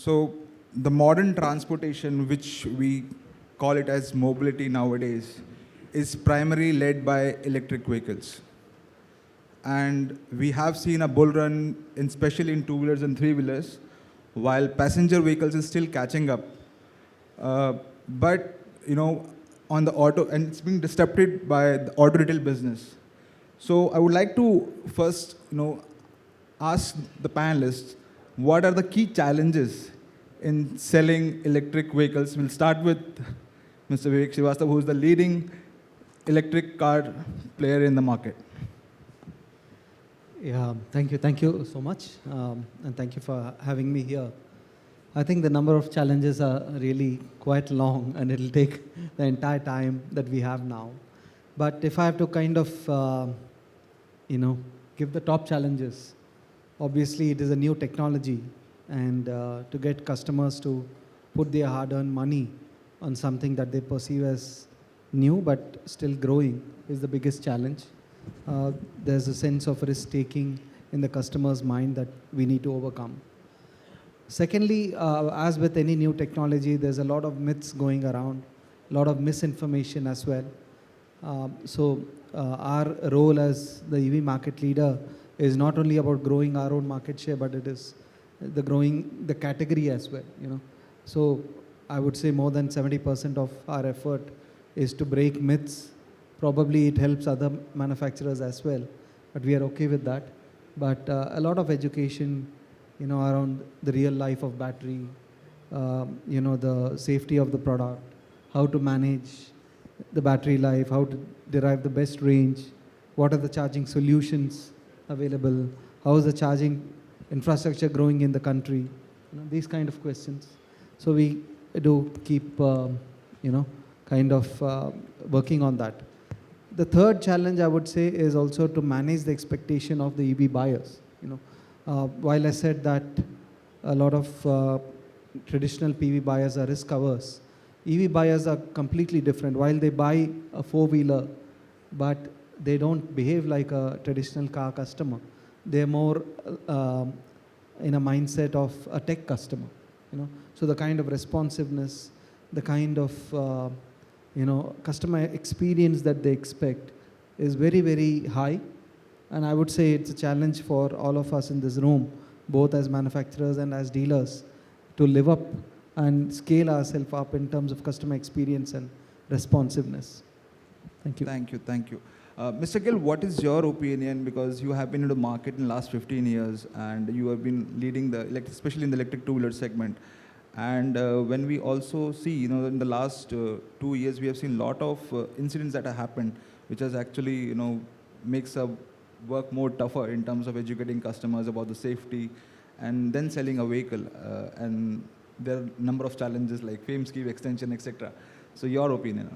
So the modern transportation, which we call it as mobility nowadays, is primarily led by electric vehicles. And we have seen a bull run, especially in two-wheelers and three-wheelers, while passenger vehicles is still catching up. But, on the auto, and it's being disrupted by the auto retail business. So I would like to first, ask the panelists, what are the key challenges in selling electric vehicles? We'll start with Mr. Vivek Srivatsa, who is the leading electric car player in the market. Yeah, thank you so much, and thank you for having me here. I think the number of challenges are really quite long, and it'll take the entire time that we have now. But if I have to kind of, give the top challenges, obviously it is a new technology, and to get customers to put their hard-earned money on something that they perceive as new but still growing is the biggest challenge. There's a sense of risk-taking in the customer's mind that we need to overcome. Secondly, as with any new technology, there's a lot of myths going around, a lot of misinformation as well. So our role as the EV market leader is not only about growing our own market share, but it is the growing the category as well. So I would say more than 70% of our effort is to break myths. Probably it helps other manufacturers as well, but we are okay with that. But a lot of education, around the real life of battery, the safety of the product, how to manage the battery life, how to derive the best range, what are the charging solutions available, how is the charging infrastructure growing in the country, these kind of questions. So we do keep, kind of working on that. The third challenge I would say is also to manage the expectation of the EV buyers. While I said that a lot of traditional PV buyers are risk averse, EV buyers are completely different. While they buy a four-wheeler, but they don't behave like a traditional car customer. They're more in a mindset of a tech customer. So the kind of responsiveness, the kind of customer experience that they expect is very, very high. And I would say it's a challenge for all of us in this room, both as manufacturers and as dealers, to live up and scale ourselves up in terms of customer experience and responsiveness. Thank you. Thank you. Mr. Gill, what is your opinion? Because you have been in the market in the last 15 years and you have been leading especially in the electric two-wheeler segment. And when we also see, in the last 2 years, we have seen a lot of incidents that have happened, which has actually, makes our work more tougher in terms of educating customers about the safety and then selling a vehicle. And there are a number of challenges like fame scheme extension, etc. So your opinion?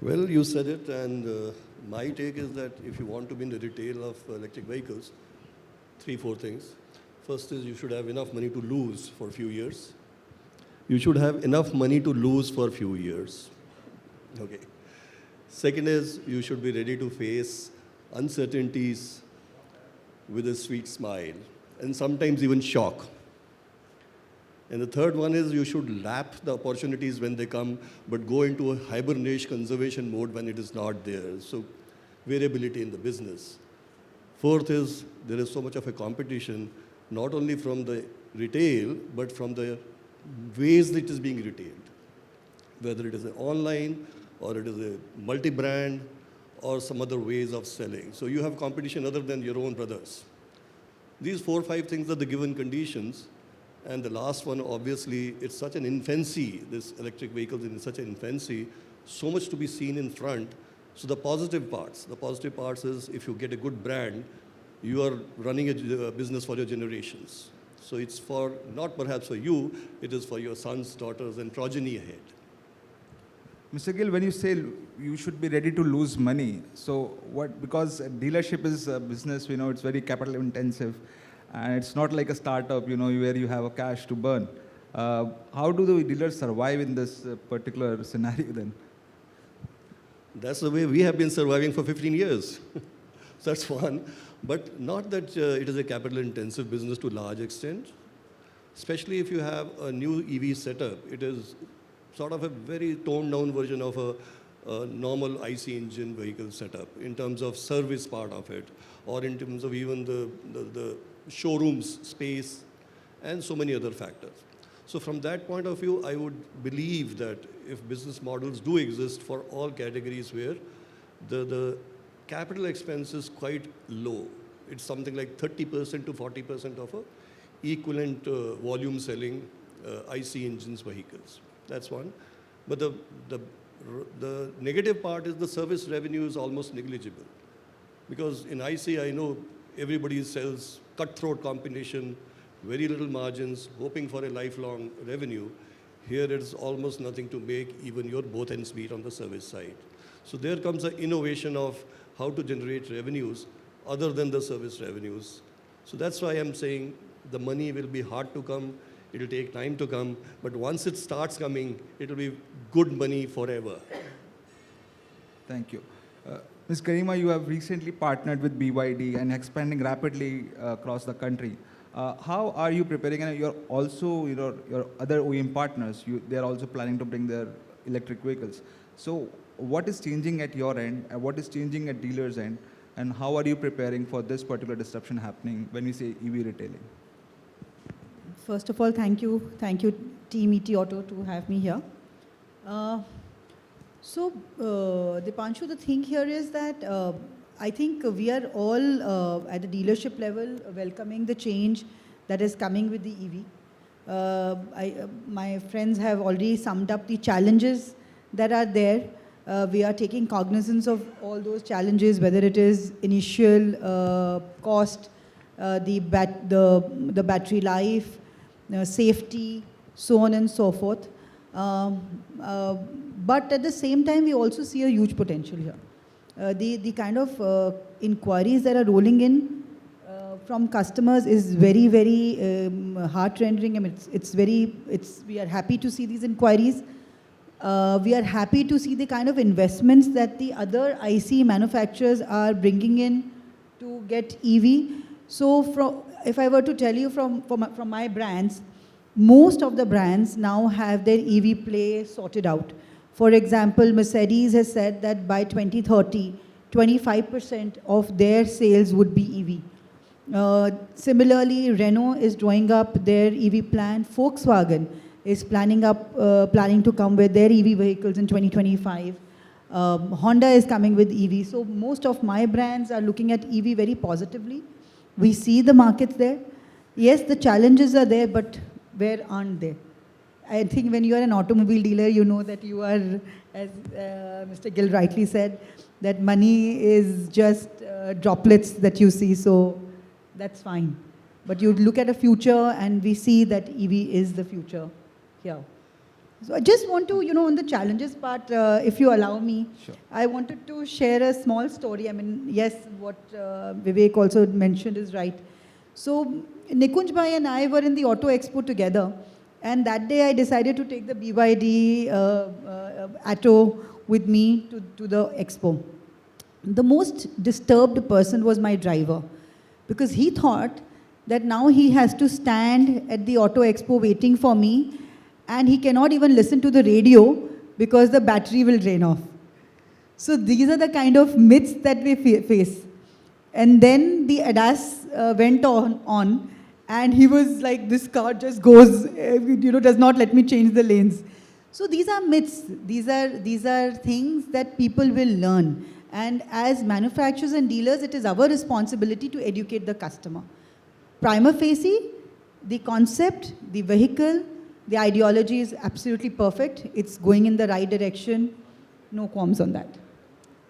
Well, you said it, and my take is that if you want to be in the retail of electric vehicles, 3-4 things. First is you should have enough money to lose for a few years. You should have enough money to lose for a few years. Okay. Second is you should be ready to face uncertainties with a sweet smile and sometimes even shock. And the third one is you should lap the opportunities when they come, but go into a hibernation conservation mode when it is not there. So variability in the business. Fourth is there is so much of a competition, not only from the retail, but from the ways that it is being retailed. Whether it is online, or it is a multi-brand, or some other ways of selling. So you have competition other than your own brothers. These 4 or 5 things are the given conditions. And the last one, obviously, it's such an infancy, this electric vehicles in such an infancy, so much to be seen in front. So the positive parts is if you get a good brand, you are running a business for your generations. So it's for, not perhaps for you, it is for your sons, daughters, and progeny ahead. Mr. Gill, when you say you should be ready to lose money, so what, because a dealership is a business, it's very capital intensive, and it's not like a startup, where you have a cash to burn. How do the dealers survive in this particular scenario then? That's the way we have been surviving for 15 years. That's one. But not that it is a capital intensive business to a large extent. especially if you have a new EV setup. It is sort of a very toned down version of a normal IC engine vehicle setup in terms of service part of it, or in terms of even the showrooms space and so many other factors. So from that point of view, I would believe that if business models do exist for all categories where the capital expense is quite low, it's something like 30% to 40% of a equivalent volume selling IC engines vehicles. That's one. But the negative part is the service revenue is almost negligible. Because in IC, I know everybody sells cutthroat competition, very little margins, hoping for a lifelong revenue. Here it's almost nothing to make even your both ends meet on the service side. So there comes the innovation of how to generate revenues other than the service revenues. So that's why I'm saying the money will be hard to come, it'll take time to come, but once it starts coming, it'll be good money forever. Thank you. Ms. Garima, you have recently partnered with BYD and expanding rapidly across the country. How are you preparing? And you're also, your other OEM partners, they're also planning to bring their electric vehicles. So what is changing at your end, and what is changing at dealers' end, and how are you preparing for this particular disruption happening when we say EV retailing? First of all, thank you, Team ETAuto, to have me here. Deepanshu, the thing here is that I think we are all at the dealership level welcoming the change that is coming with the EV. My friends have already summed up the challenges that are there. We are taking cognizance of all those challenges, whether it is initial cost, the battery life, safety, so on and so forth. But at the same time, we also see a huge potential here. The kind of inquiries that are rolling in from customers is very, very heart-rending. I mean, we are happy to see these inquiries. We are happy to see the kind of investments that the other IC manufacturers are bringing in to get EV. So if I were to tell you from my brands, most of the brands now have their EV play sorted out. For example, Mercedes has said that by 2030, 25% of their sales would be EV. Similarly, Renault is drawing up their EV plan. Volkswagen is planning to come with their EV vehicles in 2025. Honda is coming with EV. So most of my brands are looking at EV very positively. We see the markets there. Yes, the challenges are there, but where aren't they? I think when you are an automobile dealer, you know that you are, as Mr. Gill rightly said, that money is just droplets that you see, so that's fine. But you look at a future and we see that EV is the future here. So I just want to, on the challenges part, if you allow me, Sure. I wanted to share a small story. I mean, yes, what Vivek also mentioned is right. So Nikunj Bhai and I were in the Auto Expo together. And that day I decided to take the BYD Atto with me to the expo. The most disturbed person was my driver, because he thought that now he has to stand at the Auto Expo waiting for me, and he cannot even listen to the radio because the battery will drain off. So these are the kind of myths that we face. And then the ADAS went on. And he was like, this car just goes, does not let me change the lanes. So these are myths. These are things that people will learn. And as manufacturers and dealers, it is our responsibility to educate the customer. Prima facie, the concept, the vehicle, the ideology is absolutely perfect. It's going in the right direction. No qualms on that.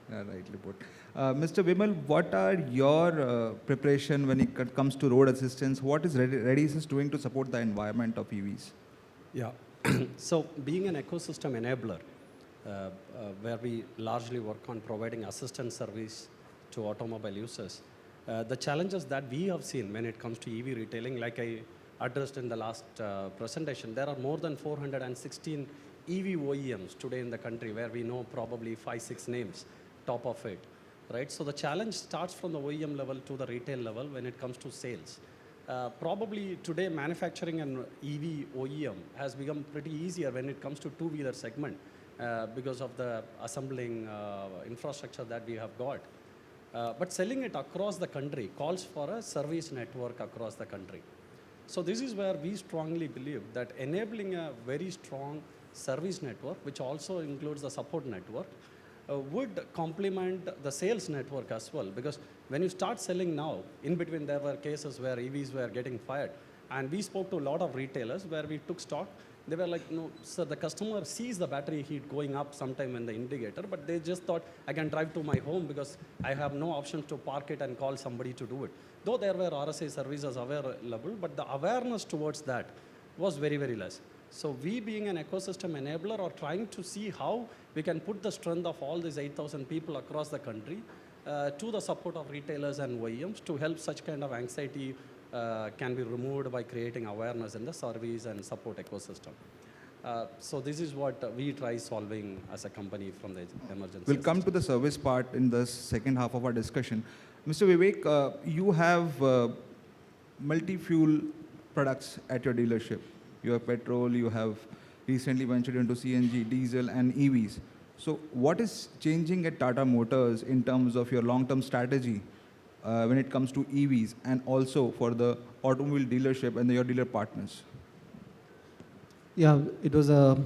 Rightly put. Mr. Vimal, what are your preparation when it comes to road assistance? What is ReadyAssist doing to support the environment of EVs? Yeah, so being an ecosystem enabler, where we largely work on providing assistance service to automobile users, the challenges that we have seen when it comes to EV retailing, like I addressed in the last presentation, there are more than 416 EV OEMs today in the country, where we know probably 5-6 names top of it. Right? So the challenge starts from the OEM level to the retail level when it comes to sales. Probably today manufacturing an EV OEM has become pretty easier when it comes to two-wheeler segment because of the assembling infrastructure that we have got. But selling it across the country calls for a service network across the country. So this is where we strongly believe that enabling a very strong service network, which also includes the support network, would complement the sales network as well. Because when you start selling now, in between there were cases where EVs were getting fired. And we spoke to a lot of retailers where we took stock. They were like, no, sir, the customer sees the battery heat going up sometime in the indicator, but they just thought, I can drive to my home because I have no option to park it and call somebody to do it. Though there were RSA services available, but the awareness towards that was very, very less. So we being an ecosystem enabler are trying to see how we can put the strength of all these 8,000 people across the country to the support of retailers and OEMs to help such kind of anxiety can be removed by creating awareness in the service and support ecosystem. So this is what we try solving as a company from the emergency. We'll come to the service part in the second half of our discussion. Mr. Vivek, you have multi-fuel products at your dealership. You have petrol, you have recently ventured into CNG, diesel, and EVs. So what is changing at Tata Motors in terms of your long-term strategy when it comes to EVs and also for the automobile dealership and your dealer partners? Yeah, it was a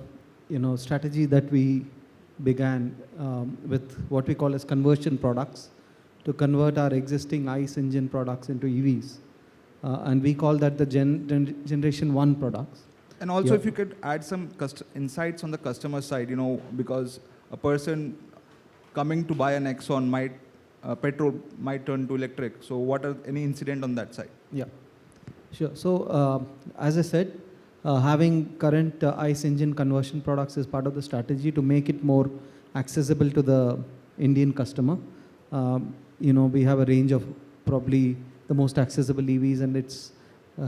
strategy that we began with what we call as conversion products to convert our existing ICE engine products into EVs. And we call that the Generation 1 products. And also Yeah. if you could add some insights on the customer side, because a person coming to buy an Exxon petrol might turn to electric. So what are any incident on that side? Yeah, sure. So as I said, having current ICE engine conversion products is part of the strategy to make it more accessible to the Indian customer. We have a range of probably the most accessible EVs, and it's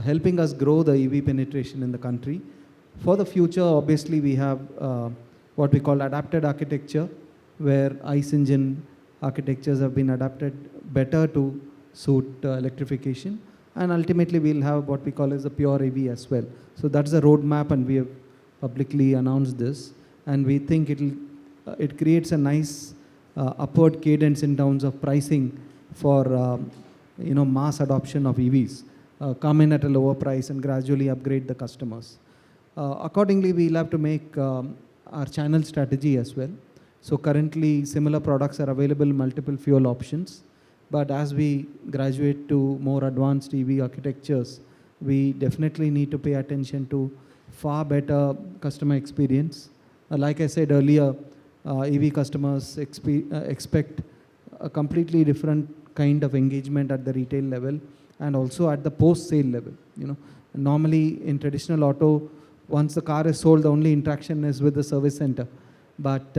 helping us grow the EV penetration in the country. For the future, obviously, we have what we call adapted architecture, where ICE engine architectures have been adapted better to suit electrification. And ultimately, we'll have what we call as a pure EV as well. So that's the roadmap, and we have publicly announced this. And we think it creates a nice upward cadence in terms of pricing for mass adoption of EVs. Come in at a lower price and gradually upgrade the customers. Accordingly, we'll have to make our channel strategy as well. So currently, similar products are available in multiple fuel options. But as we graduate to more advanced EV architectures, we definitely need to pay attention to far better customer experience. Like I said earlier, EV customers expect a completely different kind of engagement at the retail level and also at the post-sale level. Normally in traditional auto, once the car is sold, the only interaction is with the service center. But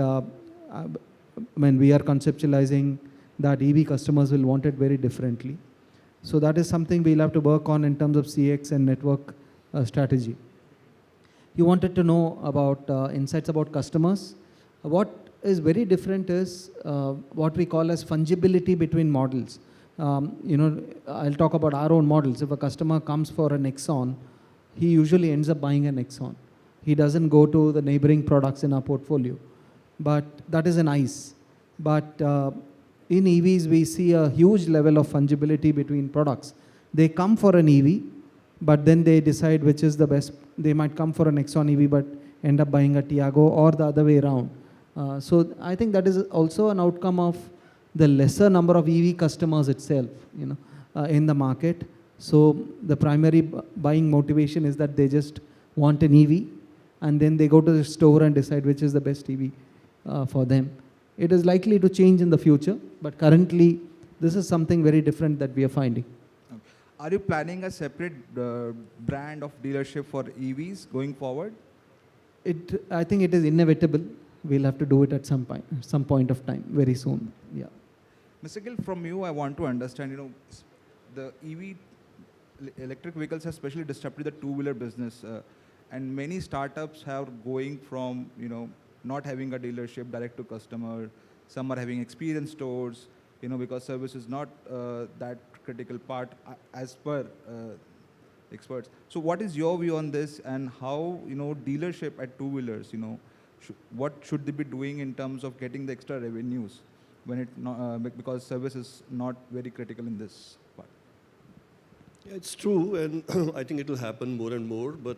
when we are conceptualizing that, EV customers will want it very differently. So that is something we'll have to work on in terms of CX and network strategy. You wanted to know about insights about customers. What is very different is what we call as fungibility between models. I'll talk about our own models. If a customer comes for an Exxon, he usually ends up buying an Exxon. He doesn't go to the neighboring products in our portfolio. But that is an ICE. But in EVs, we see a huge level of fungibility between products. They come for an EV, but then they decide which is the best. They might come for an Exxon EV, but end up buying a Tiago, or the other way around. So I think that is also an outcome of the lesser number of EV customers itself, in the market. So the primary buying motivation is that they just want an EV, and then they go to the store and decide which is the best EV for them. It is likely to change in the future, but currently this is something very different that we are finding. Are you planning a separate brand of dealership for EVs going forward? I think it is inevitable. We'll have to do it at some point of time, very soon. Yeah. Mr. Gill, from you, I want to understand, the EV electric vehicles have especially disrupted the two-wheeler business, and many startups are going from, not having a dealership direct to customer. Some are having experience stores, because service is not that critical part as per experts. So what is your view on this, and how, dealership at two-wheelers, what should they be doing in terms of getting the extra revenues when because service is not very critical in this part? Yeah, it's true, and I think it will happen more and more, but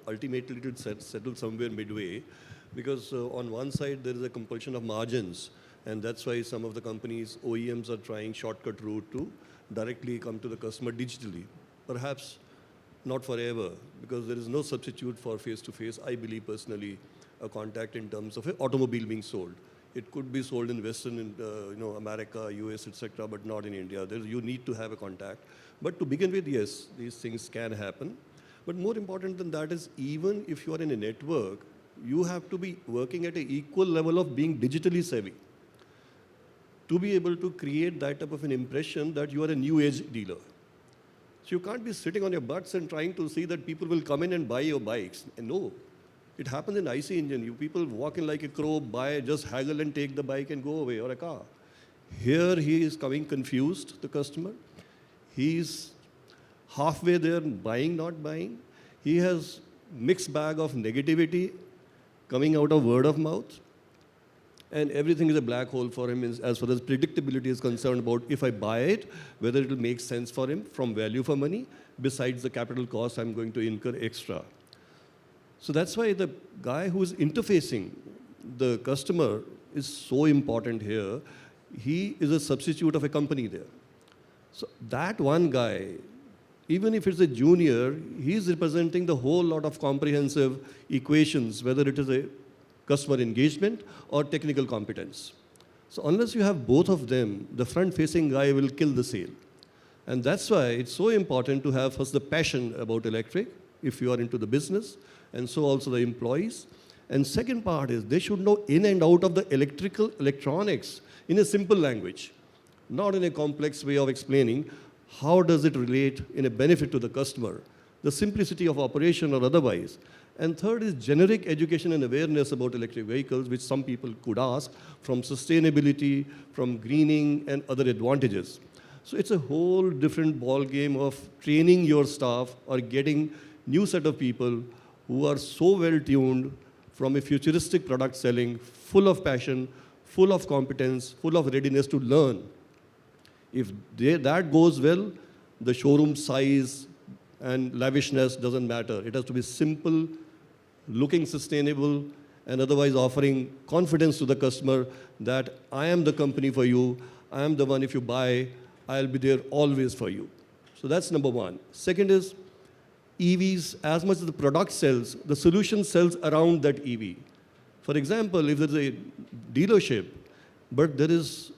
ultimately it will settle somewhere midway, because on one side there is a compulsion of margins, and that's why some of the companies, OEMs, are trying shortcut route to directly come to the customer digitally. Perhaps not forever, because there is no substitute for face-to-face, I believe personally, a contact in terms of an automobile being sold. It could be sold in Western, America, US, etc., but not in India. You need to have a contact. But to begin with, yes, these things can happen. But more important than that is, even if you are in a network, you have to be working at an equal level of being digitally savvy to be able to create that type of an impression that you are a new age dealer. So you can't be sitting on your butts and trying to see that people will come in and buy your bikes. And no, it happens in IC engine. You people walk in like a crow, buy, just haggle and take the bike and go away, or a car. Here he is coming confused, the customer. He's halfway there, buying, not buying. He has mixed bag of negativity coming out of word of mouth. And everything is a black hole for him as far as predictability is concerned about if I buy it, whether it will make sense for him from value for money, besides the capital cost I'm going to incur extra. So that's why the guy who is interfacing the customer is so important here. He is a substitute of a company there. So that one guy, even if it's a junior, he's representing the whole lot of comprehensive equations, whether it is a customer engagement or technical competence. So unless you have both of them, the front-facing guy will kill the sale. And that's why it's so important to have first the passion about electric, if you are into the business, and so also the employees. And second part is they should know in and out of the electronics in a simple language, not in a complex way of explaining how does it relate in a benefit to the customer, the simplicity of operation or otherwise. And third is generic education and awareness about electric vehicles, which some people could ask, from sustainability, from greening, and other advantages. So it's a whole different ball game of training your staff or getting new set of people who are so well tuned from a futuristic product selling, full of passion, full of competence, full of readiness to learn. If that goes well, the showroom size and lavishness doesn't matter. It has to be simple, looking sustainable, and otherwise offering confidence to the customer that I am the company for you, I am the one if you buy, I'll be there always for you. So that's number one. Second is EVs, as much as the product sells, the solution sells around that EV. For example, if there's a dealership, but there is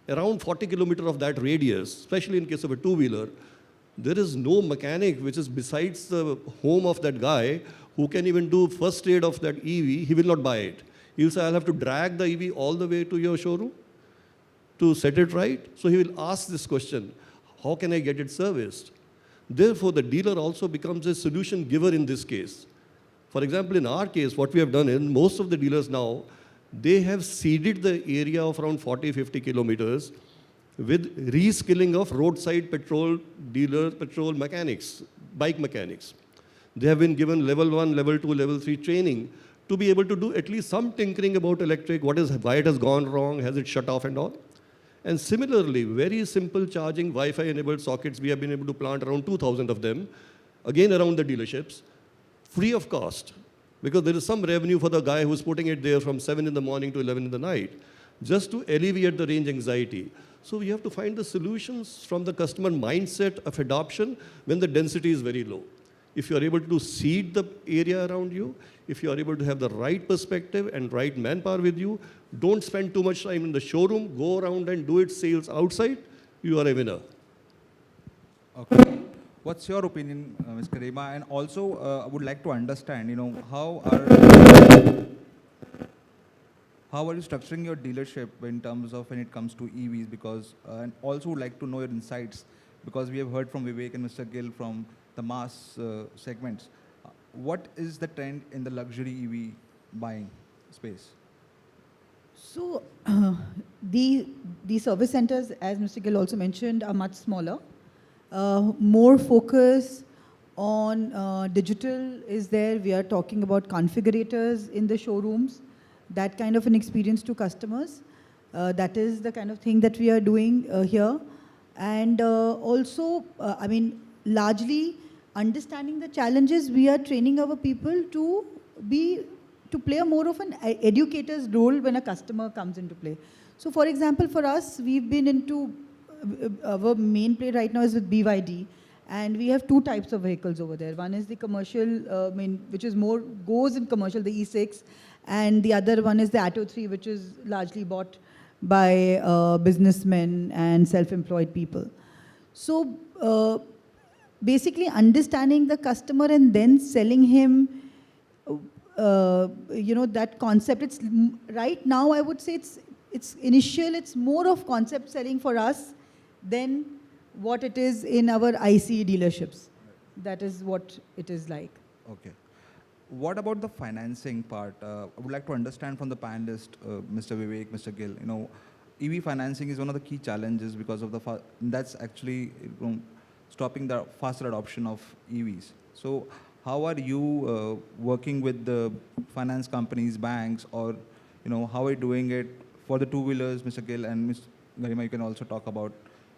around 40 kilometers of that radius, especially in case of a two-wheeler, there is no mechanic which is besides the home of that guy who can even do first aid of that EV, he will not buy it. He'll say, I'll have to drag the EV all the way to your showroom to set it right. So he will ask this question, how can I get it serviced? Therefore, the dealer also becomes a solution giver in this case. For example, in our case, what we have done in most of the dealers now, they have seeded the area of around 40, 50 kilometers with reskilling of roadside petrol mechanics, bike mechanics. They have been given level 1, level 2, level 3 training to be able to do at least some tinkering about electric, why it has gone wrong, has it shut off and all. And similarly, very simple charging Wi-Fi enabled sockets, we have been able to plant around 2,000 of them, again around the dealerships, free of cost, because there is some revenue for the guy who's putting it there from 7 in the morning to 11 in the night, just to alleviate the range anxiety. So we have to find the solutions from the customer mindset of adoption when the density is very low. If you are able to seed the area around you, if you are able to have the right perspective and right manpower with you, don't spend too much time in the showroom, go around and do it sales outside, you are a winner. Okay. What's your opinion, Ms. Garima? And also, I would like to understand, how are you structuring your dealership in terms of when it comes to EVs? Because, and also would like to know your insights, because we have heard from Vivek and Mr. Gill from the mass segments. What is the trend in the luxury EV buying space? So the service centers, as Mr. Gill also mentioned, are much smaller, more focus On digital is there. We are talking about configurators in the showrooms, that kind of an experience to customers. That is the kind of thing that we are doing here. And also, I mean, largely understanding the challenges, we are training our people to play a more of an educator's role when a customer comes into play. So for example, for us, we've been into, our main play right now is with BYD. And we have two types of vehicles over there. One is the commercial, which is more, goes in commercial, the E6. And the other one is the Atto 3, which is largely bought by businessmen and self-employed people. So basically understanding the customer and then selling him, that concept. It's right now, I would say it's initial, it's more of concept selling for us than what it is in our ICE dealerships. That is what it is like. Okay. What about the financing part? I would like to understand from the panelist, Mr. Vivek, Mr. Gill, EV financing is one of the key challenges because of that's actually stopping the faster adoption of EVs. So how are you working with the finance companies, banks, or how are you doing it for the two-wheelers, Mr. Gill, and Ms. Garima, you can also talk about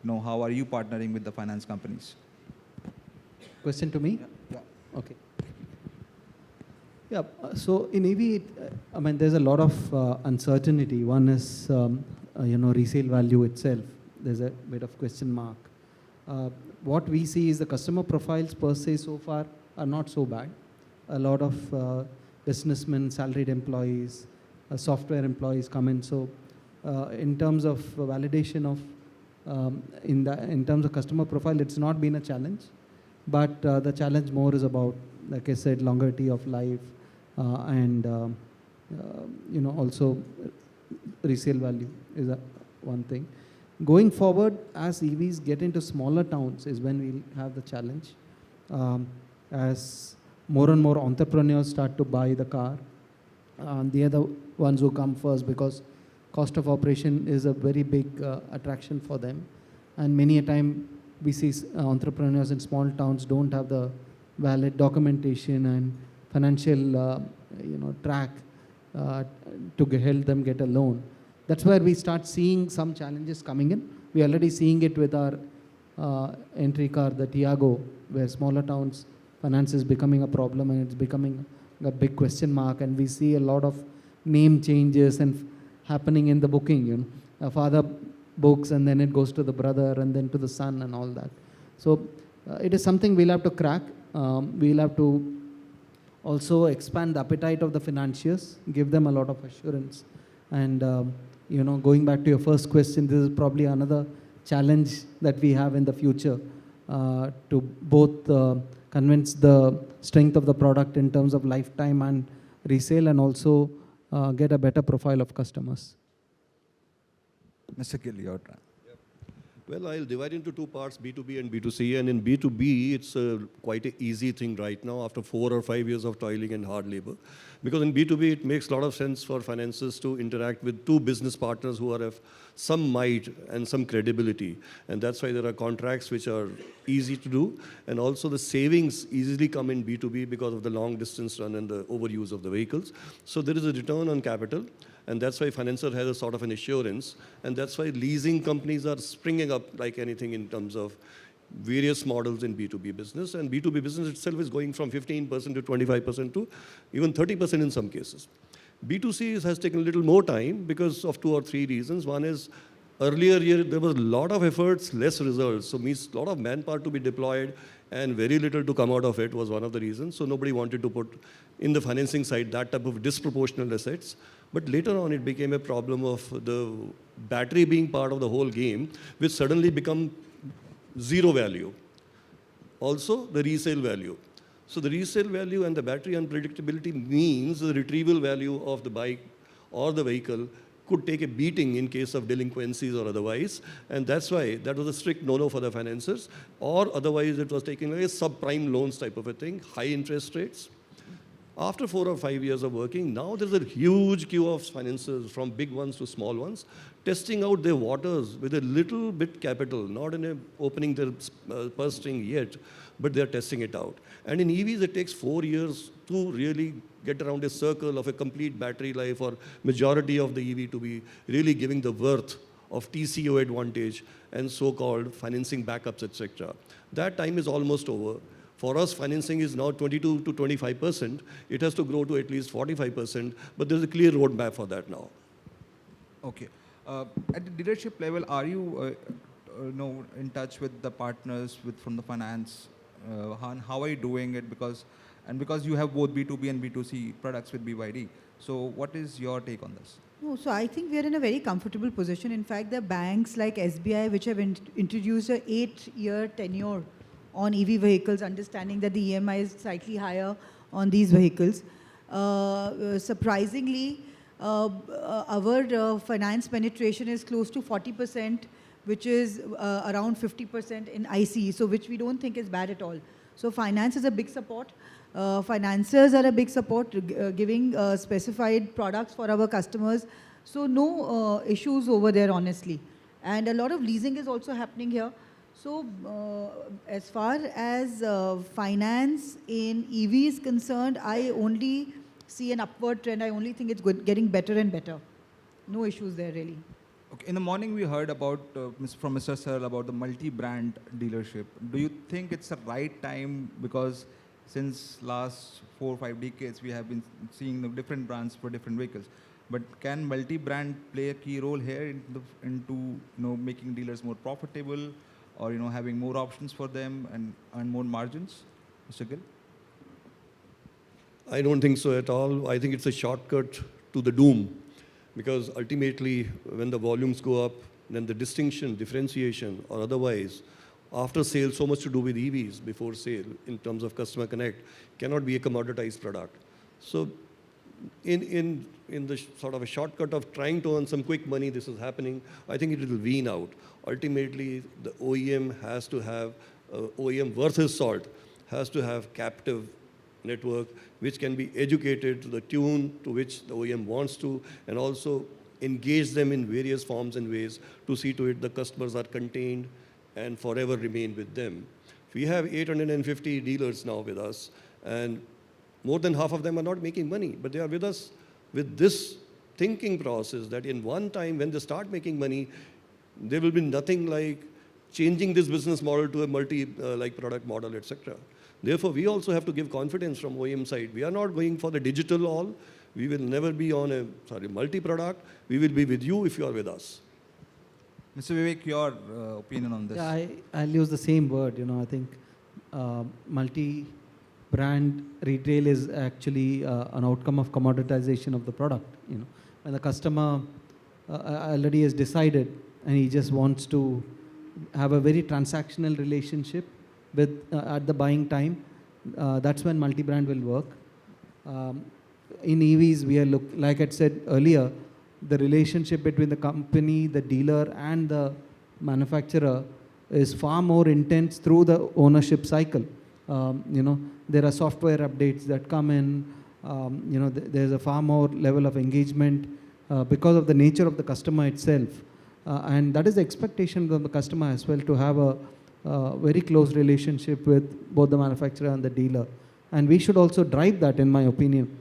how are you partnering with the finance companies? Question to me? Yeah. Okay. Yeah, so in EV, there's a lot of uncertainty. One is, resale value itself. There's a bit of question mark. What we see is the customer profiles per se so far are not so bad. A lot of businessmen, salaried employees, software employees come in. So in terms of validation of, in terms of customer profile, it's not been a challenge. But the challenge more is about, like I said, longevity of life and also resale value is one thing. Going forward, as EVs get into smaller towns is when we'll have the challenge. As more and more entrepreneurs start to buy the car, they are the ones who come first because cost of operation is a very big attraction for them. And many a time we see entrepreneurs in small towns don't have the valid documentation and financial track to help them get a loan. That's where we start seeing some challenges coming in. We're already seeing it with our entry car, the Tiago, where smaller towns finance is becoming a problem and it's becoming a big question mark. And we see a lot of name changes and happening in the booking. A father books and then it goes to the brother and then to the son and all that. So it is something we'll have to crack. We'll have to also expand the appetite of the financiers, give them a lot of assurance. And going back to your first question, this is probably another challenge that we have in the future to both convince the strength of the product in terms of lifetime and resale, and also get a better profile of customers. Mr. Gill, your turn. Well, I'll divide into two parts, B2B and B2C. And in B2B, it's quite an easy thing right now after 4 or 5 years of toiling and hard labor. Because in B2B, it makes a lot of sense for financiers to interact with two business partners who have some might and some credibility. And that's why there are contracts which are easy to do. And also the savings easily come in B2B because of the long distance run and the overuse of the vehicles. So there is a return on capital. And that's why financier has a sort of an assurance. And that's why leasing companies are springing up like anything in terms of various models in B2B business. And B2B business itself is going from 15% to 25% to even 30% in some cases. B2C has taken a little more time because of 2 or 3 reasons. One is earlier year, there was a lot of efforts, less results. So means a lot of manpower to be deployed and very little to come out of it was one of the reasons. So nobody wanted to put in the financing side that type of disproportional assets. But later on, it became a problem of the battery being part of the whole game, which suddenly become zero value. Also, the resale value. So the resale value and the battery unpredictability means the retrieval value of the bike or the vehicle could take a beating in case of delinquencies or otherwise. And that's why that was a strict no-no for the financiers. Or otherwise, it was taking like a subprime loans type of a thing, high interest rates. After 4 or 5 years of working, now there's a huge queue of financiers, from big ones to small ones, testing out their waters with a little bit capital, not in a opening their purse string yet, but they're testing it out. And in EVs, it takes 4 years to really get around a circle of a complete battery life, or majority of the EV to be really giving the worth of TCO advantage and so-called financing backups, etc. That time is almost over. For us, financing is now 22 to 25%. It has to grow to at least 45%, but there's a clear roadmap for that now. Okay. At the leadership level, are you, in touch with the partners from the finance? And how are you doing it? Because you have both B2B and B2C products with BYD. So what is your take on this? No, so I think we are in a very comfortable position. In fact, the banks like SBI, which have introduced a 8-year tenure on EV vehicles, understanding that the EMI is slightly higher on these vehicles. Surprisingly, our finance penetration is close to 40%, which is around 50% in ICE, so which we don't think is bad at all. So finance is a big support. Financiers are a big support, giving specified products for our customers. So no issues over there, honestly. And a lot of leasing is also happening here. So as far as finance in EV is concerned, I only see an upward trend. I only think it's getting better and better. No issues there, really. Okay. In the morning, we heard about from Mr. Sir about the multi-brand dealership. Do you think it's the right time? Because since last 4 or 5 decades, we have been seeing the different brands for different vehicles. But can multi-brand play a key role here into making dealers more profitable, or having more options for them and earn more margins? Mr. Gill? I don't think so at all. I think it's a shortcut to the doom, because ultimately, when the volumes go up, then the distinction, differentiation, or otherwise, after sale, so much to do with EVs before sale in terms of customer connect, cannot be a commoditized product. So in the sort of a shortcut of trying to earn some quick money, this is happening. I think it will wean out. Ultimately, the OEM has to have, OEM worth his salt, has to have captive network, which can be educated to the tune to which the OEM wants to, and also engage them in various forms and ways to see to it the customers are contained and forever remain with them. We have 850 dealers now with us, and more than half of them are not making money, but they are with us with this thinking process that in one time when they start making money, there will be nothing like changing this business model to a multi-product model, etc. Therefore, we also have to give confidence from OEM side. We are not going for the digital all. We will never be on a multi-product. We will be with you if you are with us. Mr. Vivek, your opinion on this? Yeah, I'll use the same word. I think multi-brand retail is actually an outcome of commoditization of the product. When the customer already has decided and he just wants to have a very transactional relationship with at the buying time, that's when multi-brand will work. In EVs, we are like I said earlier, the relationship between the company, the dealer, and the manufacturer is far more intense through the ownership cycle. There are software updates that come in. There's a far more level of engagement because of the nature of the customer itself. And that is the expectation of the customer as well, to have a very close relationship with both the manufacturer and the dealer. And we should also drive that, in my opinion.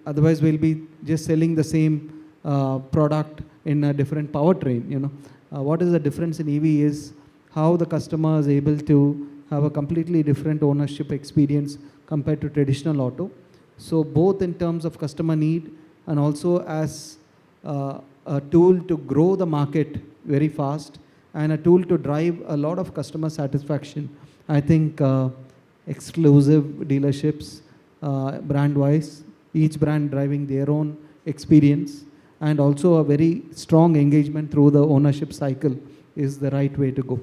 Otherwise, we'll be just selling the same product in a different powertrain. What is the difference in EV is how the customer is able to have a completely different ownership experience compared to traditional auto. So both in terms of customer need and also as a tool to grow the market very fast and a tool to drive a lot of customer satisfaction. I think exclusive dealerships, brand-wise, each brand driving their own experience, and also a very strong engagement through the ownership cycle is the right way to go.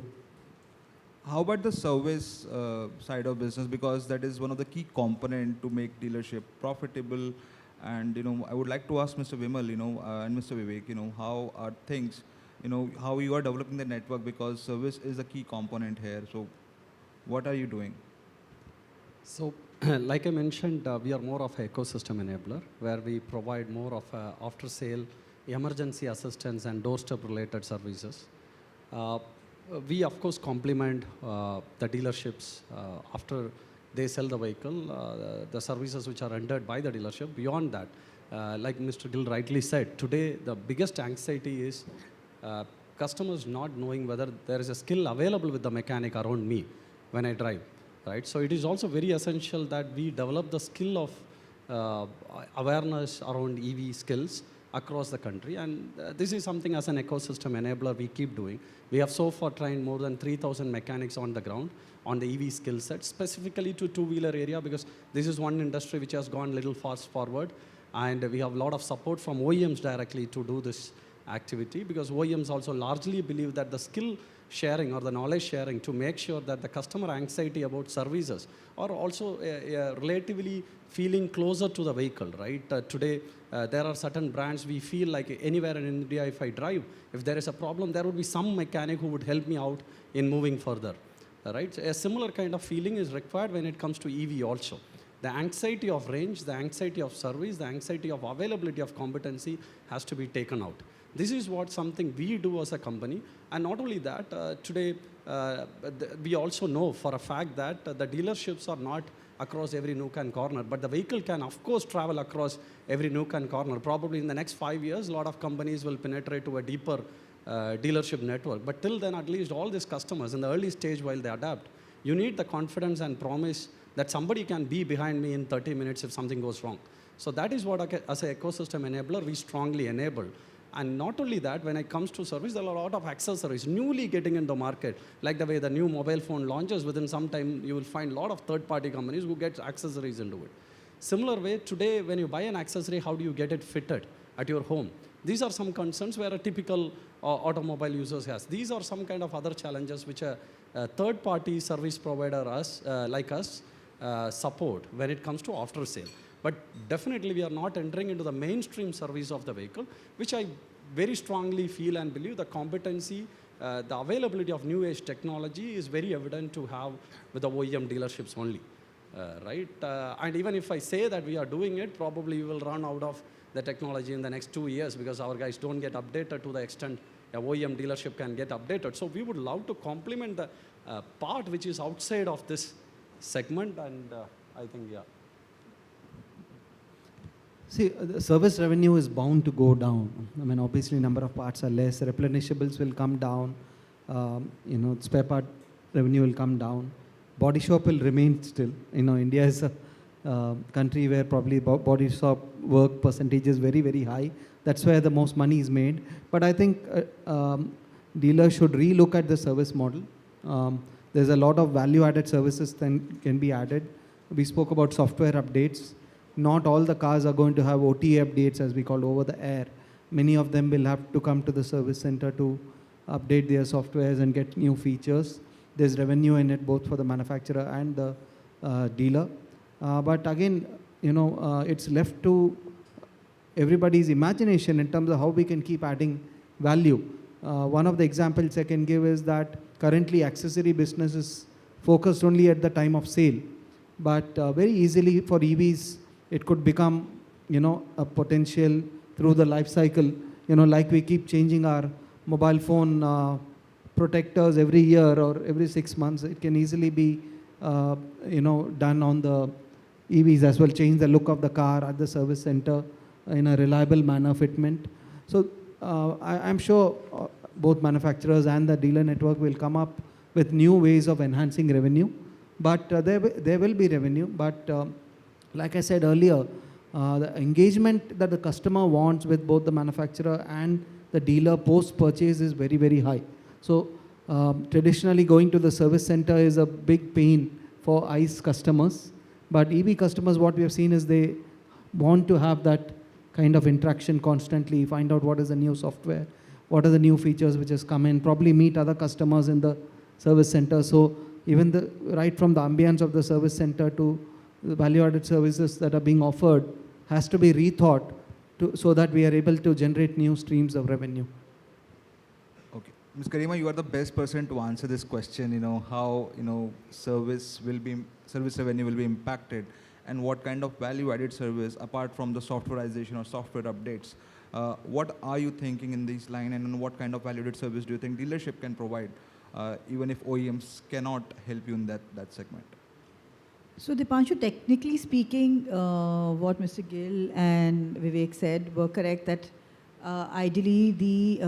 How about the service side of business? Because that is one of the key components to make dealership profitable. And I would like to ask Mr. Vimal, and Mr. Vivek, how are things, how you are developing the network, because service is a key component here. So what are you doing? So Like I mentioned, we are more of an ecosystem enabler, where we provide more of after-sale emergency assistance and doorstep related services. We of course complement the dealerships after they sell the vehicle, the services which are rendered by the dealership. Beyond that, like Mr. Gill rightly said, today the biggest anxiety is customers not knowing whether there is a skill available with the mechanic around me when I drive, right? So it is also very essential that we develop the skill of awareness around EV skills across the country, and this is something as an ecosystem enabler we keep doing. We have so far trained more than 3,000 mechanics on the ground on the EV skill set, specifically to two-wheeler area, because this is one industry which has gone a little fast forward, and we have a lot of support from OEMs directly to do this activity, because OEMs also largely believe that the skill sharing or the knowledge sharing to make sure that the customer anxiety about services are also relatively feeling closer to the vehicle, right? Today, there are certain brands we feel like anywhere in India, if I drive, if there is a problem, there would be some mechanic who would help me out in moving further, right? A similar kind of feeling is required when it comes to EV also. The anxiety of range, the anxiety of service, the anxiety of availability of competency has to be taken out. This is what something we do as a company. And not only that, today we also know for a fact that the dealerships are not across every nook and corner, but the vehicle can of course travel across every nook and corner. Probably in the next 5 years, a lot of companies will penetrate to a deeper dealership network. But till then, at least all these customers in the early stage while they adapt, you need the confidence and promise that somebody can be behind me in 30 minutes if something goes wrong. So that is what as an ecosystem enabler, we strongly enable. And not only that, when it comes to service, there are a lot of accessories newly getting in the market. Like the way the new mobile phone launches, within some time, you will find a lot of third-party companies who get accessories into it. Similar way, today, when you buy an accessory, how do you get it fitted at your home? These are some concerns where a typical automobile user has. These are some kind of other challenges which a third-party service provider like us support when it comes to after-sale. But definitely we are not entering into the mainstream service of the vehicle, which I very strongly feel and believe the competency, the availability of new age technology is very evident to have with the OEM dealerships only, right? And even if I say that we are doing it, probably we will run out of the technology in the next 2 years because our guys don't get updated to the extent a OEM dealership can get updated. So we would love to complement the part which is outside of this segment, and I think, yeah. See, the service revenue is bound to go down. I mean, obviously, number of parts are less. Replenishables will come down. Spare part revenue will come down. Body shop will remain still. India is a country where probably body shop work percentage is very, very high. That's where the most money is made. But I think dealers should relook at the service model. There's a lot of value-added services that can be added. We spoke about software updates. Not all the cars are going to have OTA updates, as we call over the air. Many of them will have to come to the service center to update their softwares and get new features. There's revenue in it both for the manufacturer and the dealer. But again, it's left to everybody's imagination in terms of how we can keep adding value. One of the examples I can give is that currently accessory business is focused only at the time of sale. But very easily for EVs, it could become, a potential through the life cycle. Like we keep changing our mobile phone protectors every year or every 6 months. It can easily be, done on the EVs as well. Change the look of the car at the service center in a reliable manner, fitment. So I'm sure both manufacturers and the dealer network will come up with new ways of enhancing revenue. But there will be revenue. But like I said earlier, the engagement that the customer wants with both the manufacturer and the dealer post-purchase is very, very high. So traditionally going to the service center is a big pain for ICE customers. But EV customers, what we have seen is they want to have that kind of interaction constantly, find out what is the new software, what are the new features which has come in, probably meet other customers in the service center. So even right from the ambience of the service center to the value-added services that are being offered has to be rethought so that we are able to generate new streams of revenue. Okay. Ms. Garima, you are the best person to answer this question. How service revenue will be impacted, and what kind of value-added service apart from the softwareization or software updates. What are you thinking in this line, and what kind of value-added service do you think dealership can provide, even if OEMs cannot help you in that segment? So Deepanshu, technically speaking, what Mr. Gill and Vivek said were correct, that ideally the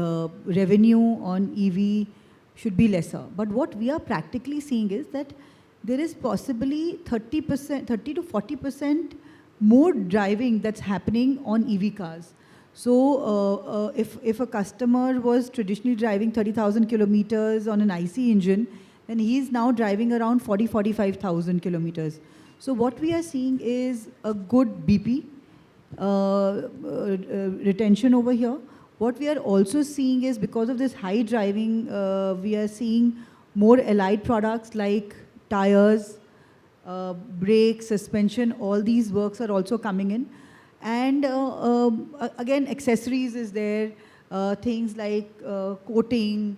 revenue on EV should be lesser. But what we are practically seeing is that there is possibly 30 to 40% more driving that's happening on EV cars. So if a customer was traditionally driving 30,000 kilometers on an IC engine, then he is now driving around 45,000 kilometers. So what we are seeing is a good BP retention over here. What we are also seeing is, because of this high driving, we are seeing more allied products like tires, brakes, suspension, all these works are also coming in. And again, accessories is there, things like coating,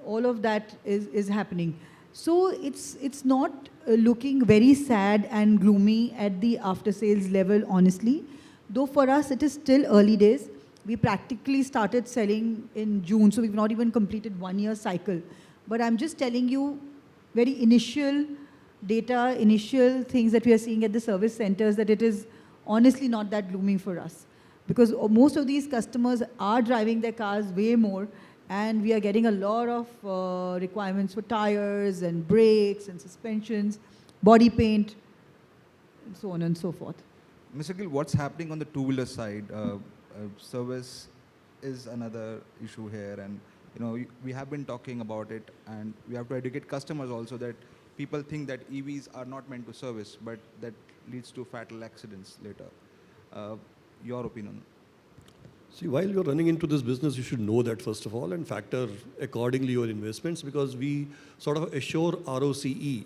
all of that is happening. So it's not looking very sad and gloomy at the after sales level, honestly. Though for us, it is still early days. We practically started selling in June, so we've not even completed 1 year cycle. But I'm just telling you very initial data, initial things that we are seeing at the service centers, that it is honestly not that gloomy for us. Because most of these customers are driving their cars way more, and we are getting a lot of requirements for tires and brakes and suspensions, body paint, and so on and so forth. Mr. Gill, what's happening on the two-wheeler side? Service is another issue here, and we have been talking about it, and we have to educate customers also that people think that EVs are not meant to service, but that leads to fatal accidents later. Your opinion? See, while you're running into this business, you should know that first of all and factor accordingly your investments, because we sort of assure ROCE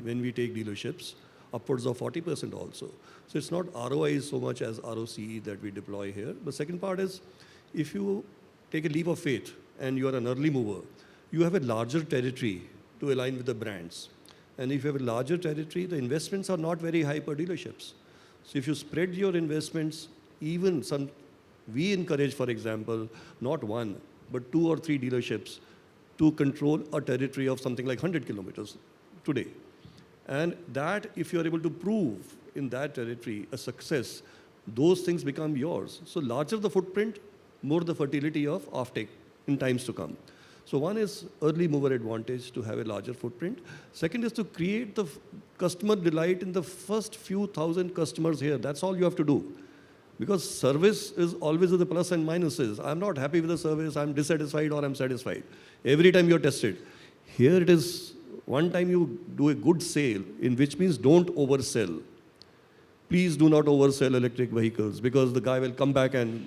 when we take dealerships, upwards of 40% also. So it's not ROI so much as ROCE that we deploy here. The second part is, if you take a leap of faith and you are an early mover, you have a larger territory to align with the brands. And if you have a larger territory, the investments are not very high per dealerships. So if you spread your investments, even we encourage, for example, not 1, but 2 or 3 dealerships to control a territory of something like 100 kilometers today. And that, if you're able to prove in that territory a success, those things become yours. So larger the footprint, more the fertility of offtake in times to come. So one is early mover advantage to have a larger footprint. Second is to create the customer delight in the first few thousand customers here. That's all you have to do. Because service is always with the plus and minuses. I'm not happy with the service, I'm dissatisfied or I'm satisfied. Every time you're tested. Here it is, one time you do a good sale, in which means don't oversell. Please do not oversell electric vehicles, because the guy will come back and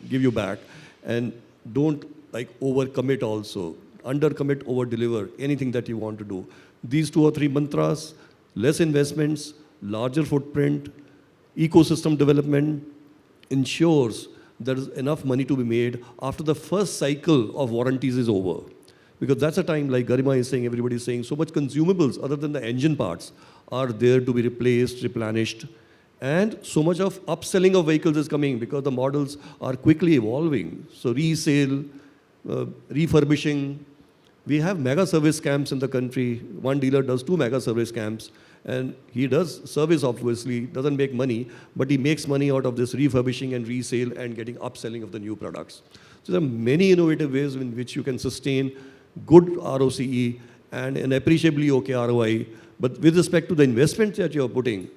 give you back. And don't overcommit also. Undercommit, overdeliver, anything that you want to do. These 2 or 3 mantras, less investments, larger footprint, ecosystem development, ensures there is enough money to be made after the first cycle of warranties is over. Because that's a time, like Garima is saying, everybody is saying, so much consumables other than the engine parts are there to be replaced, replenished. And so much of upselling of vehicles is coming because the models are quickly evolving. So resale, refurbishing. We have mega service camps in the country. One dealer does 2 mega service camps. And he does service, obviously, doesn't make money, but he makes money out of this refurbishing and resale and getting upselling of the new products. So there are many innovative ways in which you can sustain good ROCE and an appreciably okay ROI. But with respect to the investment that you are putting,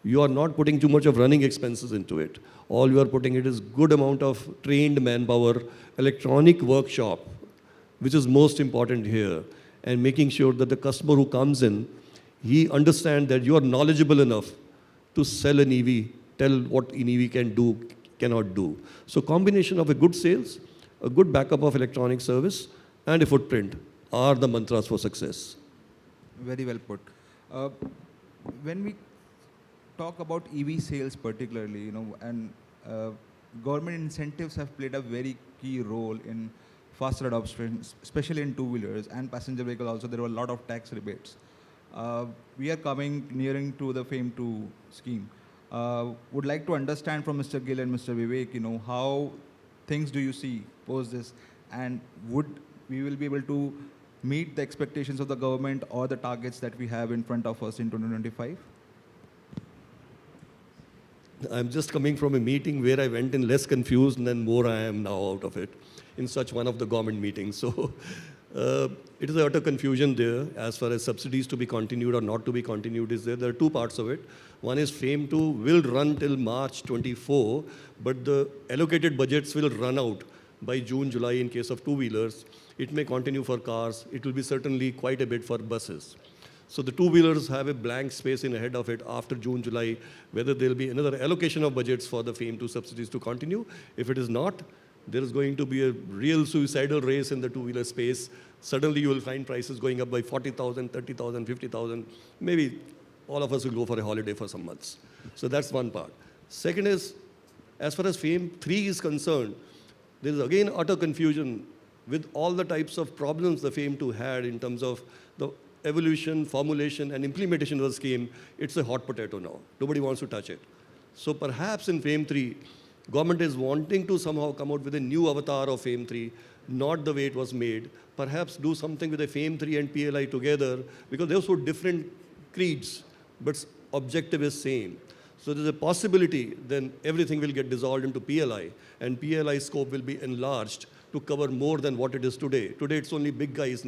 you are not putting too much of running expenses into it. All you are putting it is good amount of trained manpower, electronic workshop, which is most important here, and making sure that the customer who comes in, he understands that you are knowledgeable enough to sell an EV, tell what an EV can do, cannot do. So combination of a good sales, a good backup of electronic service, and a footprint are the mantras for success. Very well put. When we talk about EV sales particularly, and government incentives have played a very key role in faster adoption, especially in two-wheelers and passenger vehicle also, there were a lot of tax rebates. We are nearing to the FAME 2 scheme. Would like to understand from Mr. Gill and Mr. Vivek, how things do you see post this, and would we will be able to meet the expectations of the government or the targets that we have in front of us in 2025? I'm just coming from a meeting where I went in less confused and then more I am now out of it in such one of the government meetings. So it is a utter confusion there as far as subsidies to be continued or not to be continued is there. There are two parts of it. One is FAME 2 will run till March 24, but the allocated budgets will run out by June, July in case of two-wheelers. It may continue for cars. It will be certainly quite a bit for buses. So the two-wheelers have a blank space in ahead of it after June, July, whether there will be another allocation of budgets for the FAME 2 subsidies to continue. If it is not, there is going to be a real suicidal race in the two-wheeler space. Suddenly you will find prices going up by 40,000, 30,000, 50,000. Maybe all of us will go for a holiday for some months. So that's one part. Second is, as far as FAME 3 is concerned, there is again utter confusion with all the types of problems the FAME 2 had in terms of the evolution, formulation, and implementation of the scheme. It's a hot potato now. Nobody wants to touch it. So perhaps in FAME 3, government is wanting to somehow come out with a new avatar of FAME 3, not the way it was made. Perhaps do something with a FAME 3 and PLI together, because they're so different creeds, but objective is same. So there's a possibility then everything will get dissolved into PLI, and PLI scope will be enlarged to cover more than what it is today. Today it's only big guys'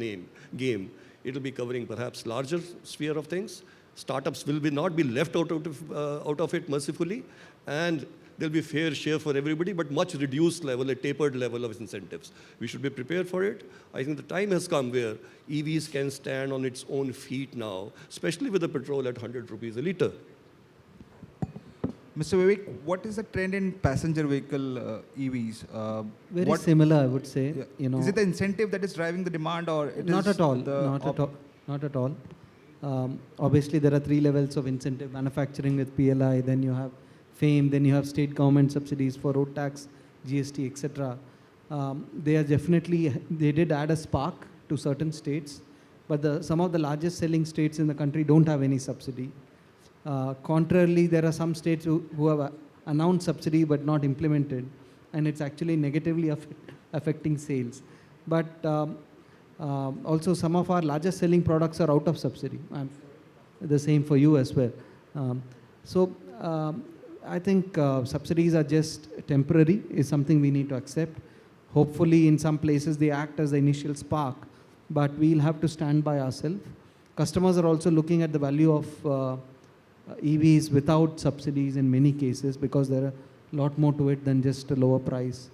game. It will be covering perhaps larger sphere of things. Startups will not be left out of it mercifully, and there'll be fair share for everybody, but much reduced level, a tapered level of incentives. We should be prepared for it. I think the time has come where EVs can stand on its own feet now, especially with the petrol at 100 rupees a litre. Mr. Vivek, what is the trend in passenger vehicle EVs? Very similar, I would say. Yeah. Is it the incentive that is driving the demand, or it not is at all? not Not at all. Obviously, there are 3 levels of incentive: manufacturing with PLI, then you have FAME, then you have state government subsidies for road tax, GST, etc. They did add a spark to certain states, but some of the largest selling states in the country don't have any subsidy. Contrarily, there are some states who have announced subsidy but not implemented, and it's actually negatively affecting sales. But also some of our largest selling products are out of subsidy. The same for you as well. I think subsidies are just temporary, is something we need to accept. Hopefully in some places they act as the initial spark, but we'll have to stand by ourselves. Customers are also looking at the value of EVs without subsidies in many cases, because there are a lot more to it than just a lower price.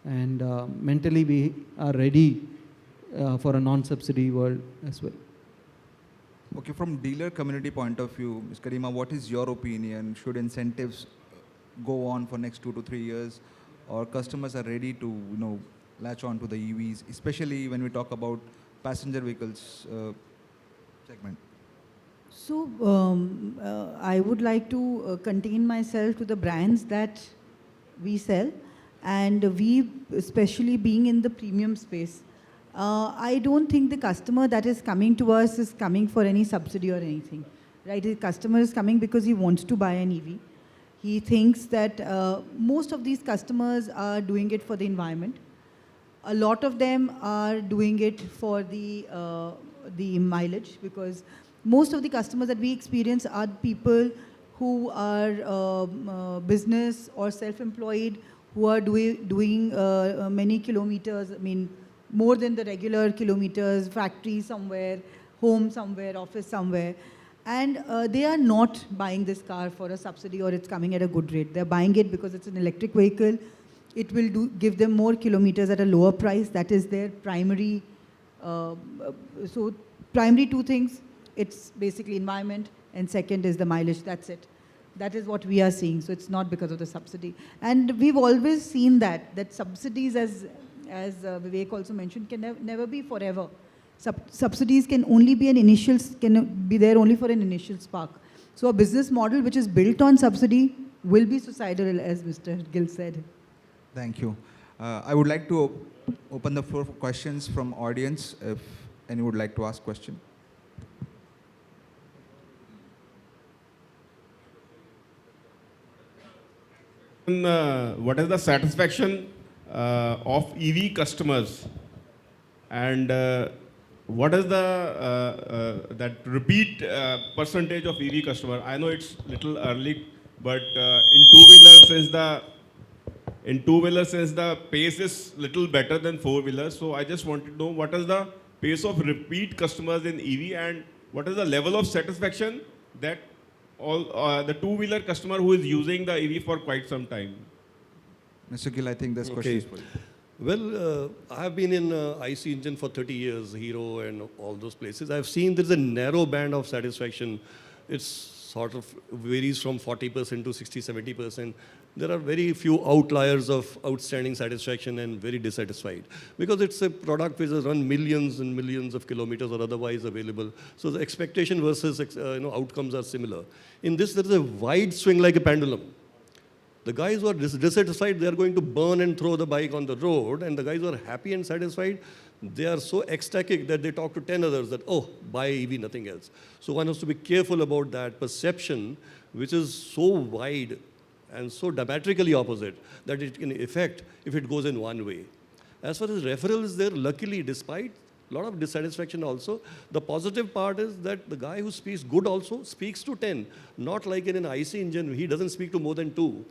And mentally we are ready for a non-subsidy world as well. Okay, from dealer community point of view, Ms. Garima, what is your opinion? Should incentives go on for next 2 to 3 years, or customers are ready to latch on to the EVs, especially when we talk about passenger vehicles segment? So I would like to contain myself to the brands that we sell, and we, especially being in the premium space, I don't think the customer that is coming to us is coming for any subsidy or anything, right? The customer is coming because he wants to buy an EV. He thinks that most of these customers are doing it for the environment. A lot of them are doing it for the mileage, because most of the customers that we experience are people who are business or self-employed, who are doing many kilometers, more than the regular kilometers, factory somewhere, home somewhere, office somewhere. And they are not buying this car for a subsidy or it's coming at a good rate. They're buying it because it's an electric vehicle. It will give them more kilometers at a lower price. That is their primary. So primary 2 things, it's basically environment, and second is the mileage, that's it. That is what we are seeing. So it's not because of the subsidy. And we've always seen that subsidies, as Vivek also mentioned, can never be forever. Subsidies can only be can be there only for an initial spark. So a business model which is built on subsidy will be suicidal, as Mr. Gill said. Thank you. I would like to open the floor for questions from audience, if any would like to ask question. What is the satisfaction of EV customers, and what is the that repeat percentage of EV customer? I know it's little early, but in two-wheeler since the pace is little better than four-wheeler, so I just wanted to know what is the pace of repeat customers in EV, and what is the level of satisfaction that all the two-wheeler customer who is using the EV for quite some time. Mr. Gill, I think this question is for you. Well, I have been in IC engine for 30 years, Hero and all those places. I've seen there's a narrow band of satisfaction. It's sort of varies from 40% to 60, 70%. There are very few outliers of outstanding satisfaction and very dissatisfied, because it's a product which has run millions and millions of kilometers or otherwise available. So the expectation versus outcomes are similar. In this, there is a wide swing like a pendulum. The guys who are dissatisfied, they are going to burn and throw the bike on the road, and the guys who are happy and satisfied, they are so ecstatic that they talk to 10 others that, oh, buy EV, nothing else. So one has to be careful about that perception, which is so wide and so diametrically opposite that it can affect if it goes in one way. As far as referrals there, luckily, despite a lot of dissatisfaction also, the positive part is that the guy who speaks good also speaks to 10, not like in an IC engine, he doesn't speak to more than 2.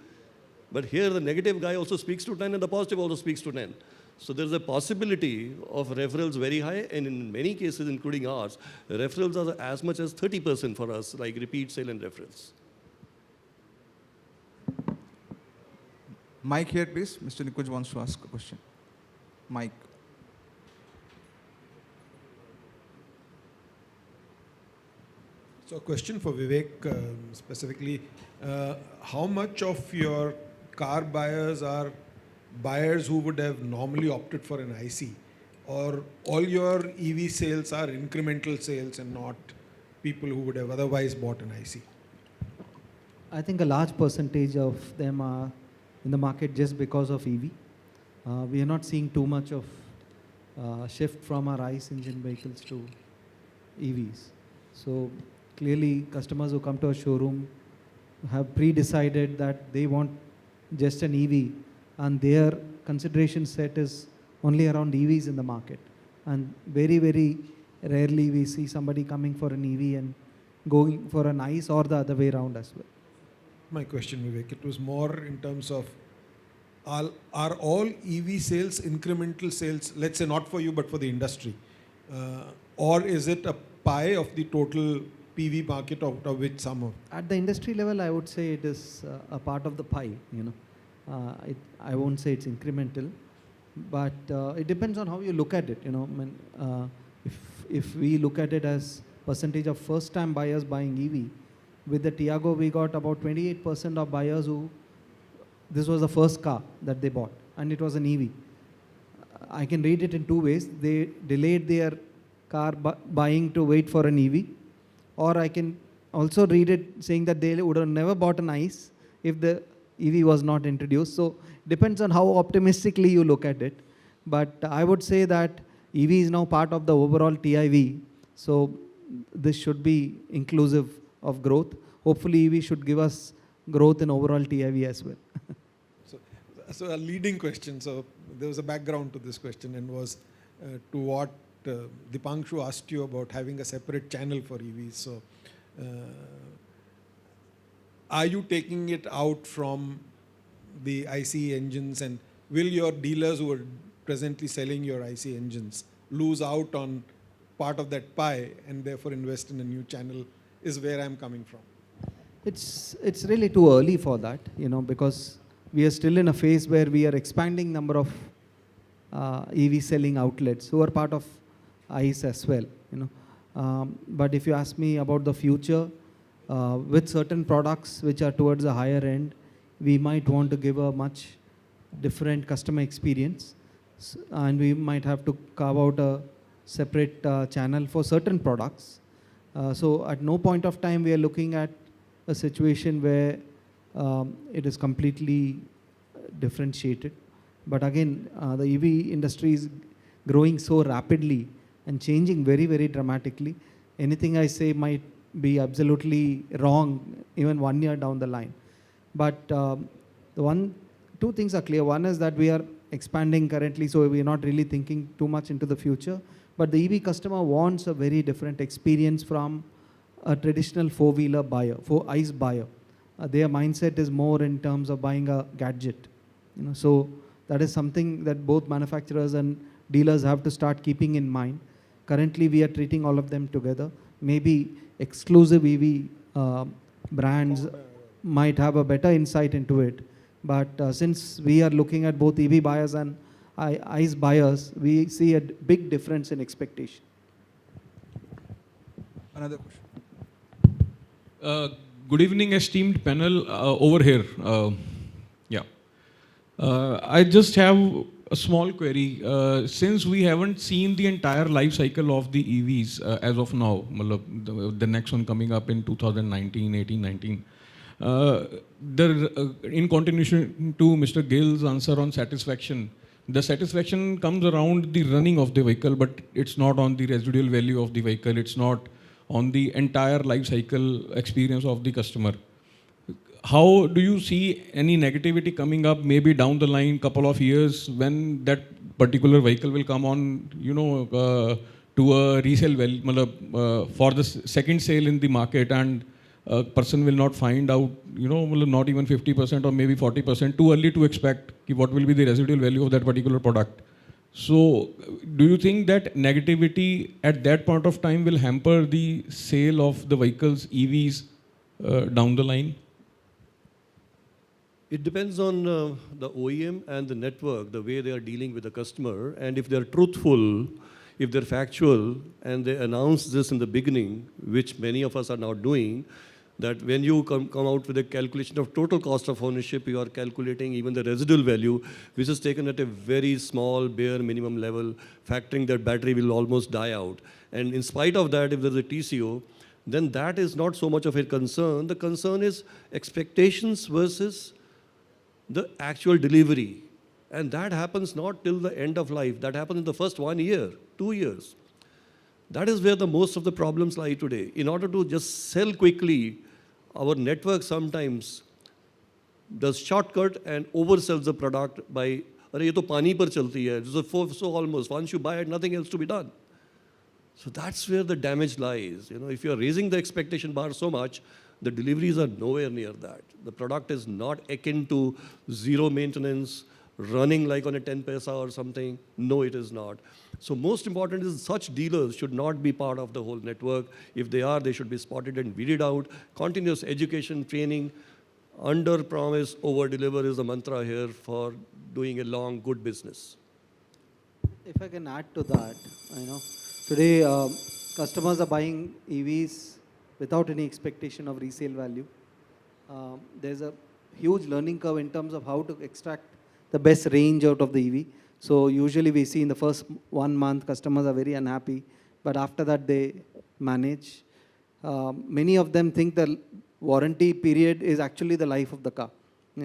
But here the negative guy also speaks to 10 and the positive also speaks to 10. So there's a possibility of referrals very high, and in many cases, including ours, referrals are as much as 30% for us, like repeat sale and referrals. Mike here, please. Mr. Nikunj wants to ask a question. Mike. So a question for Vivek specifically. How much of your car buyers are buyers who would have normally opted for an IC, or all your EV sales are incremental sales and not people who would have otherwise bought an IC? I think a large percentage of them are in the market just because of EV. We are not seeing too much of shift from our ICE engine vehicles to EVs. So clearly customers who come to a showroom have pre-decided that they want just an EV, and their consideration set is only around EVs in the market. And very, very rarely we see somebody coming for an EV and going for an ICE, or the other way around as well. My question, Vivek, it was more in terms of, are all EV sales incremental sales, let's say not for you but for the industry, or is it a pie of the total PV market out of which some of? At the industry level, I would say it is a part of the pie. I won't say it's incremental, but it depends on how you look at it. If we look at it as percentage of first-time buyers buying EV, with the Tiago we got about 28% of buyers who this was the first car that they bought, and it was an EV. I can read it in two ways. They delayed their car buying to wait for an EV, or I can also read it saying that they would have never bought an ICE if the EV was not introduced. So depends on how optimistically you look at it. But I would say that EV is now part of the overall TIV. So this should be inclusive of growth. Hopefully EV should give us growth in overall TIV as well. So a leading question. So there was a background to this question, and was to what Deepanshu asked you about having a separate channel for EVs. So are you taking it out from the ICE engines, and will your dealers who are presently selling your ICE engines lose out on part of that pie and therefore invest in a new channel, is where I'm coming from? It's really too early for that, because we are still in a phase where we are expanding number of EV selling outlets who are part of ICE as well. But if you ask me about the future, with certain products which are towards the higher end, we might want to give a much different customer experience, and we might have to carve out a separate channel for certain products. So at no point of time we are looking at a situation where it is completely differentiated. But again, the EV industry is growing so rapidly and changing very, very dramatically. Anything I say might be absolutely wrong even 1 year down the line. But two things are clear. One is that we are expanding currently, so we are not really thinking too much into the future. But the EV customer wants a very different experience from a traditional four-wheeler buyer, ICE buyer. Their mindset is more in terms of buying a gadget. So that is something that both manufacturers and dealers have to start keeping in mind. Currently, we are treating all of them together. Maybe exclusive EV brands might have a better insight into it. But since we are looking at both EV buyers and ICE buyers, we see a big difference in expectation. Another question. Good evening, esteemed panel over here. I just have a small query. Since we haven't seen the entire life cycle of the EVs as of now, the next one coming up in 2019, 18, 19, in continuation to Mr. Gill's answer on satisfaction, the satisfaction comes around the running of the vehicle, but it's not on the residual value of the vehicle. It's not on the entire life cycle experience of the customer. How do you see any negativity coming up maybe down the line, couple of years, when that particular vehicle will come on, to a resale value, for the second sale in the market, and a person will not find out, not even 50% or maybe 40%, too early to expect what will be the residual value of that particular product. So do you think that negativity at that point of time will hamper the sale of the vehicles, EVs, down the line? It depends on the OEM and the network, the way they are dealing with the customer. And if they're truthful, if they're factual, and they announce this in the beginning, which many of us are now doing, that when you come out with a calculation of total cost of ownership, you are calculating even the residual value, which is taken at a very small, bare minimum level, factoring that battery will almost die out. And in spite of that, if there's a TCO, then that is not so much of a concern. The concern is expectations versus the actual delivery. And that happens not till the end of life. That happens in the first 1 year, 2 years. That is where the most of the problems lie today. In order to just sell quickly, our network sometimes does shortcut and oversells the product by, "Arey, ye to pani par chalti hai." So almost, once you buy it, nothing else to be done. So that's where the damage lies. If you're raising the expectation bar so much, the deliveries are nowhere near that. The product is not akin to zero maintenance, running like on a 10 paisa or something. No, it is not. So most important is such dealers should not be part of the whole network. If they are, they should be spotted and weeded out. Continuous education, training, under promise, over deliver is the mantra here for doing a long, good business. If I can add to that, today customers are buying EVs without any expectation of resale value. There's a huge learning curve in terms of how to extract the best range out of the EV. So usually we see in the first 1 month, customers are very unhappy, but after that they manage. Many of them think the warranty period is actually the life of the car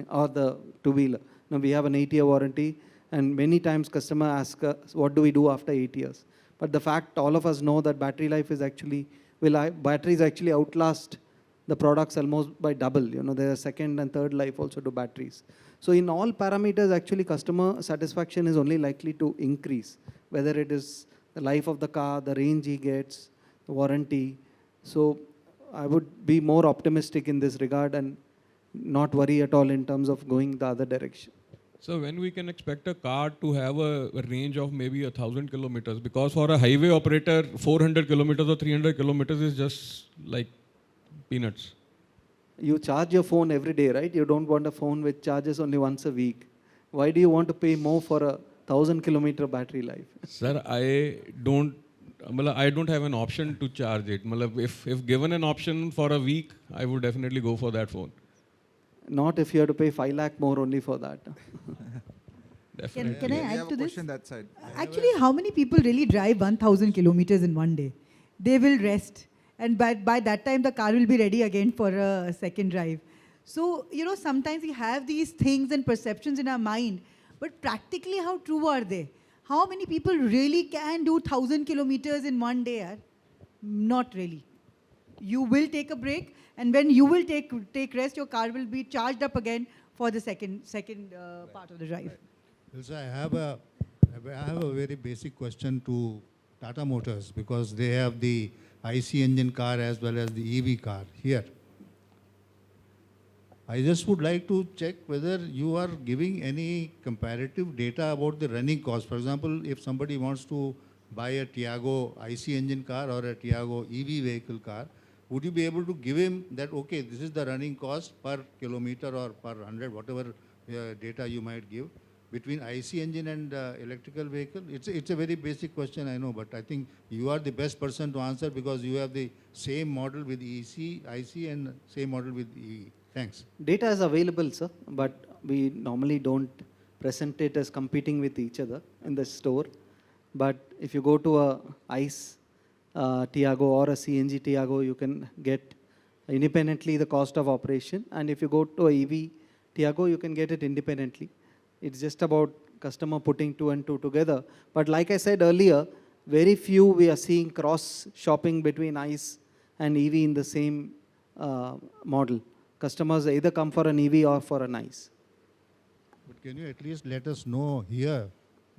or the two-wheeler. Now we have an 8-year warranty, and many times customer asks us, what do we do after 8 years? But the fact all of us know that battery life is actually, batteries actually outlast the products almost by double. There's a second and third life also to batteries. So in all parameters, actually customer satisfaction is only likely to increase, whether it is the life of the car, the range he gets, the warranty. So I would be more optimistic in this regard and not worry at all in terms of going the other direction. So when we can expect a car to have a range of maybe 1,000 kilometers? Because for a highway operator, 400 kilometers or 300 kilometers is just like peanuts. You charge your phone every day, right? You don't want a phone which charges only once a week. Why do you want to pay more for a 1,000-kilometer battery life? Sir, I don't have an option to charge it. If given an option for a week, I would definitely go for that phone. Not if you have to pay 5 lakh more only for that. Definitely. Can I We add have to a this? question that side. Actually, how many people really drive 1,000 kilometers in one day? They will rest. And by that time, the car will be ready again for a second drive. So, sometimes we have these things and perceptions in our mind, But practically, how true are they? How many people really can do 1,000 kilometers in one day? Yaar? Not really. You will take a break, and when you will take rest, your car will be charged up again for the second part of the drive. Also, I have a very basic question to Tata Motors, because they have the IC engine car as well as the EV car here. I just would like to check whether you are giving any comparative data about the running cost. For example, if somebody wants to buy a Tiago IC engine car or a Tiago EV vehicle car, would you be able to give him that, okay, this is the running cost per kilometer or per 100, whatever data you might give, between IC engine and electrical vehicle? It's a very basic question, I know, but I think you are the best person to answer, because you have the same model with IC, and same model with EV. Thanks. Data is available, sir, but we normally don't present it as competing with each other in the store. But if you go to a ICE Tiago or a CNG Tiago, you can get independently the cost of operation. And if you go to a EV Tiago, you can get it independently. It's just about customer putting two and two together. But like I said earlier, very few we are seeing cross shopping between ICE and EV in the same model. Customers either come for an EV or for an ICE. But can you at least let us know here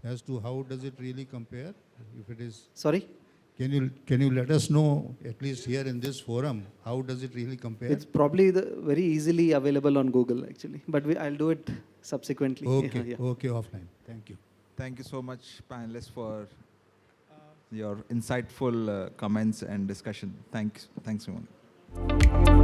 as to how does it really compare? If it is, Sorry? can you let us know at least here in this forum, how does it really compare? It's probably very easily available on Google actually, but I'll do it subsequently. Okay, Yeah. okay, offline. Thank you. Thank you so much, panelists, for your insightful comments and discussion. Thanks, Vimal.